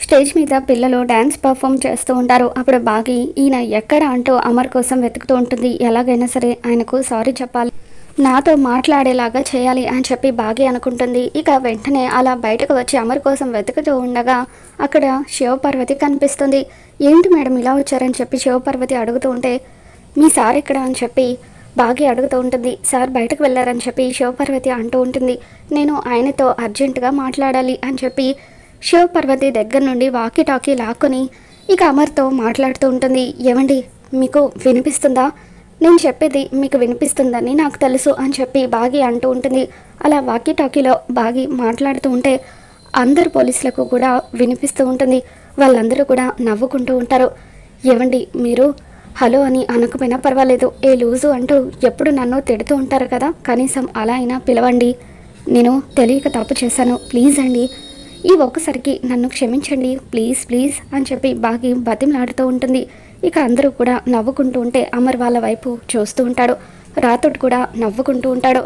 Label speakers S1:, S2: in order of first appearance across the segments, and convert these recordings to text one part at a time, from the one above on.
S1: Stage మీద పిల్లలు dance perform చేస్తూ ఉంటారు. అప్పుడు బాగి ఈయన ఎక్కడ అంటూ అమర్ కోసం వెతుకుతూ ఉంటుంది. ఎలాగైనా సరే ఆయనకు సారీ చెప్పాలి, నాతో మాట్లాడేలాగా చేయాలి అని చెప్పి బాగి అనుకుంటుంది. ఇక వెంటనే అలా బయటకు వచ్చి అమర్ కోసం వెతుకుతూ ఉండగా అక్కడ శివపార్వతి కనిపిస్తుంది. ఏంటి మేడం ఇలా వచ్చారని చెప్పి శివపార్వతి అడుగుతూ ఉంటే, మీ సార్ ఇక్కడ అని చెప్పి బాగి అడుగుతూ ఉంటుంది. సార్ బయటకు వెళ్ళారని చెప్పి శివపార్వతి అంటూ ఉంటుంది. నేను ఆయనతో అర్జెంటుగా మాట్లాడాలి అని చెప్పి శివపార్వతి దగ్గర నుండి వాకీ టాకీ లాక్కొని ఇక అమర్తో మాట్లాడుతూ ఉంటుంది. ఏమండి, మీకు వినిపిస్తుందా? నేను చెప్పేది మీకు వినిపిస్తుందని నాకు తెలుసు అని చెప్పి బాగి అంటూ ఉంటుంది. అలా వాకీ టాకీలో బాగి మాట్లాడుతూ ఉంటే అందరు పోలీసులకు కూడా వినిపిస్తూ ఉంటుంది. వాళ్ళందరూ కూడా నవ్వుకుంటూ ఉంటారు. ఏమండి, మీరు హలో అని అనకపోయినా పర్వాలేదు, ఏ లూజు అంటూ ఎప్పుడు నన్ను తిడుతూ ఉంటారు కదా, కనీసం అలా అయినా పిలవండి. నేను తెలియక తప్పు చేశాను, ప్లీజ్ అండి, ఈ ఒక్కసారికి నన్ను క్షమించండి, ప్లీజ్ ప్లీజ్ అని చెప్పి బాగి బతిమలాడుతూ ఉంటుంది. ఇక అందరూ కూడా నవ్వుకుంటూ ఉంటే అమర్ వాళ్ళ వైపు చూస్తూ ఉంటాడు. రాతుడు కూడా నవ్వుకుంటూ ఉంటాడు.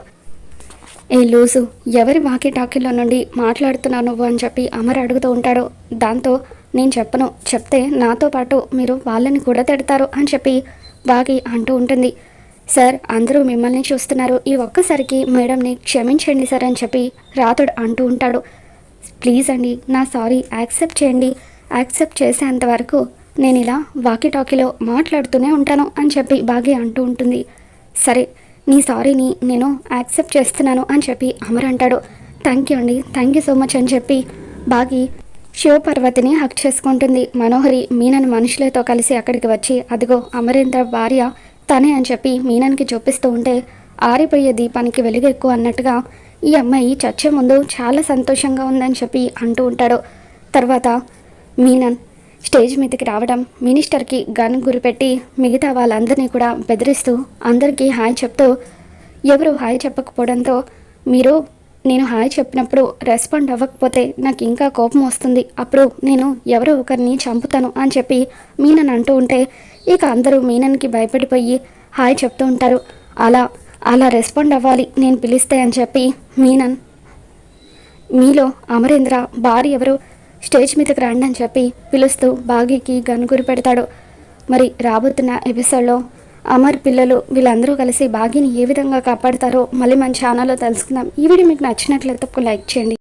S1: ఏ లూజు, ఎవరి వాకీ టాకీలో నుండి మాట్లాడుతున్నావు నువ్వు అని చెప్పి అమర్ అడుగుతూ ఉంటాడు. దాంతో నేను చెప్పను, చెప్తే నాతో పాటు మీరు వాళ్ళని కూడా తిడతారు అని చెప్పి బాగి అంటూ ఉంటుంది. సార్, అందరూ మిమ్మల్ని చూస్తున్నారు, ఈ ఒక్కసారికి మేడంని క్షమించండి సార్ అని చెప్పి రాతుడు అంటూ ఉంటాడు. ప్లీజ్ అండి, నా సారీ యాక్సెప్ట్ చేయండి, యాక్సెప్ట్ చేసేంత వరకు నేను ఇలా వాకీ టాకీలో మాట్లాడుతూనే ఉంటాను అని చెప్పి బాగి అంటూ ఉంటుంది. సరే, నీ సారీని నేను యాక్సెప్ట్ చేస్తున్నాను అని చెప్పి అమర్ అంటాడు. థ్యాంక్ యూ అండి, థ్యాంక్ యూ సో మచ్ అని చెప్పి బాగి శివపార్వతిని హక్ చేసుకుంటుంది. మనోహరి మీనన్ మనుషులతో కలిసి అక్కడికి వచ్చి అదిగో అమరేంద్ర భార్య తనే అని చెప్పి మీనన్కి చూపిస్తూ ఉంటే ఆరిపోయే దీపానికి వెలుగు ఎక్కువ అన్నట్టుగా ఈ అమ్మాయి చచ్చే ముందు చాలా సంతోషంగా ఉందని చెప్పి అంటూ ఉంటాడు. తర్వాత మీనన్ స్టేజ్ మీదకి రావడం, మినిస్టర్కి గన్ గురిపెట్టి మిగతా వాళ్ళందరినీ కూడా బెదిరిస్తూ అందరికీ హాయ్ చెప్తూ ఎవరు హాయ్ చెప్పకపోవడంతో మీరు నేను హాయ్ చెప్పినప్పుడు రెస్పాండ్ అవ్వకపోతే నాకు ఇంకా కోపం వస్తుంది, అప్పుడు నేను ఎవరో ఒకరిని చంపుతాను అని చెప్పి మీనన్ అంటూ ఉంటే ఇక అందరూ మీనన్కి భయపడిపోయి హాయ్ చెప్తూ ఉంటారు. అలా రెస్పాండ్ అవ్వాలి నేను పిలిస్తే అని చెప్పి మీనన్ మీలో అమరేంద్ర భార్య ఎవరు, స్టేజ్ మీదకి రండి అని చెప్పి పిలుస్తూ బాగీకి గన్ గురి పెడతాడు. మరి రాబోతున్న ఎపిసోడ్లో అమర్ పిల్లలు వీళ్ళందరూ కలిసి బాగీని ఏ విధంగా కాపాడతారో మళ్ళీ మన ఛానల్లో తెలుసుకుందాం. ఈ వీడియో మీకు నచ్చినట్లయితే ఒక లైక్ చేయండి.